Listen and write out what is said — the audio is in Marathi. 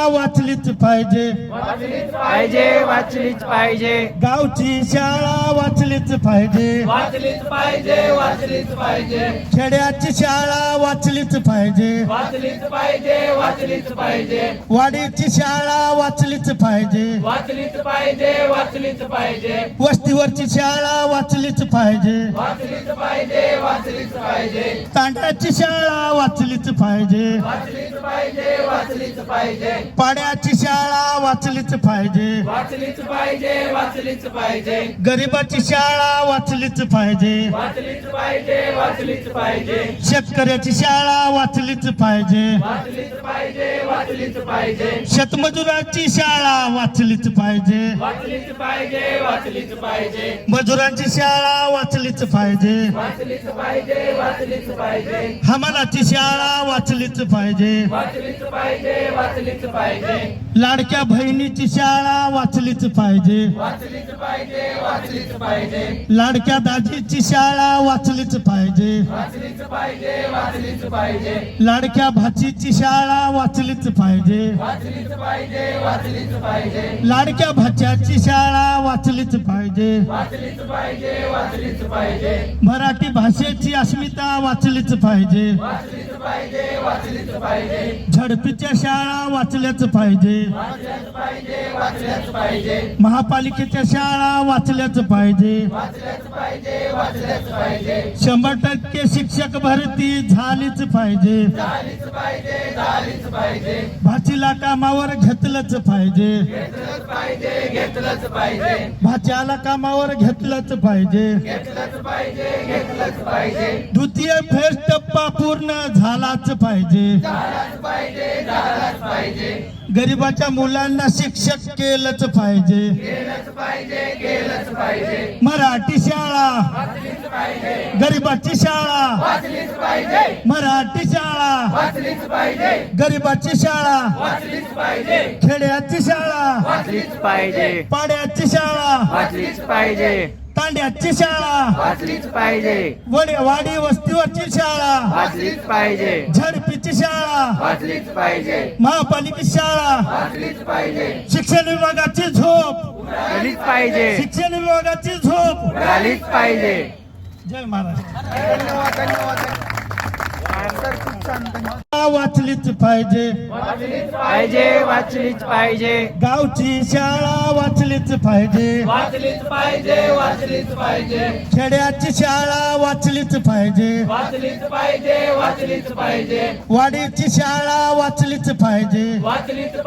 वाचलीच पाहिजे, वाचलीच पाहिजे, वाचलीच पाहिजे, गावची शाळा वाचलीच पाहिजे, वाचलीच पाहिजे, वाचलीच पाहिजे, खेड्याची शाळा वाचलीच पाहिजे, वाचलीच पाहिजे, वाचलीच पाहिजे, वाडीची शाळा वाचलीच पाहिजे, वाचलीच पाहिजे, वाचलीच पाहिजे, वस्तीवरची शाळा वाचलीच पाहिजे, वाचलीच पाहिजे, वाचलीच पाहिजे, तांड्याची शाळा वाचलीच पाहिजे, वाचलीच पाहिजे, वाचलीच पाहिजे, पाड्याची शाळा वाचलीच पाहिजे, वाचलीच पाहिजे, वाचलीच पाहिजे, गरिबाची शाळा वाचलीच पाहिजे, वाचलीच पाहिजे, वाचलीच पाहिजे, शेतकऱ्याची शाळा वाचलीच पाहिजे, वाचलीच पाहिजे, वाचलीच पाहिजे, शेतमजुराची शाळा वाचलीच पाहिजे, वाचलीच पाहिजे, वाचलीच पाहिजे, मजुरांची शाळा वाचलीच पाहिजे, वाचलीच पाहिजे, वाचलीच पाहिजे, हमालाची शाळा वाचलीच पाहिजे, वाचलीच पाहिजे, वाचलीच पाहिजे, लाडक्या बहिणीची शाळा वाचलीच पाहिजे, वाचलीच पाहिजे, वाचलीच पाहिजे, लाडक्या दाजीची शाळा वाचलीच पाहिजे, वाचलीच पाहिजे, वाचलीच पाहिजे, लाडक्या भाचीची शाळा वाचलीच पाहिजे, वाचलीच पाहिजे, वाचलीच पाहिजे, लाडक्या भाच्याची शाळा वाचलीच पाहिजे, वाचलीच पाहिजे, वाचलीच पाहिजे, मराठी भाषेची अस्मिता वाचलीच पाहिजे, वाचलीच पाहिजे, वाचलीच पाहिजे, झडपीच्या शाळा वाचल्याच पाहिजे, वाचल्याच पाहिजे, वाचल्याच पाहिजे, महापालिकेच्या शाळा वाचल्याच पाहिजे, वाचल्याच पाहिजे, वाचल्याच पाहिजे, 100% शिक्षक भरती झालीच पाहिजे, झालीच पाहिजे, झालीच पाहिजे, भाचीला कामावर घेतलंच पाहिजे, घेतलंच पाहिजे, घेतलंच पाहिजे, भाच्याला कामावर घेतलंच पाहिजे, घेतलंच पाहिजे, घेतलंच पाहिजे, द्वितीय फेज टप्पा पूर्ण झालाच पाहिजे, झालाच पाहिजे, झालाच पाहिजे, गरिबाच्या मुलांना शिक्षक केलंच पाहिजे, केलंच पाहिजे, केलंच पाहिजे, मराठी शाळा, वाचलीच पाहिजे, गरिबाची शाळा, वाचलीच पाहिजे, मराठी शाळा, वाचलीच पाहिजे, गरिबाची शाळा, वाचलीच पाहिजे, खेड्याची शाळा, वाचलीच पाहिजे, पाड्याची शाळा, वाचलीच पाहिजे, तांड्याची शाळा, वाचलीच पाहिजे, वाडी वस्तीवरची शाळा, वाचलीच पाहिजे, झडपीची शाळा, वाचलीच पाहिजे, महापालिकेची शाळा, वाचलीच पाहिजे, शिक्षण विभागाची झोप, झालीच पाहिजे, शिक्षण विभागाची झोप. झालीच पाहिजे. जय महाराष्ट्र. धन्यवाद, धन्यवाद. वाचलीच पाहिजे, वाचलीच पाहिजे, वाचलीच पाहिजे, गावची शाळा वाचलीच पाहिजे, वाचलीच पाहिजे, वाचलीच पाहिजे, खेड्याची शाळा वाचलीच पाहिजे, वाचलीच पाहिजे, वाचलीच पाहिजे, वाडीची शाळा वाचलीच पाहिजे, वाचलीच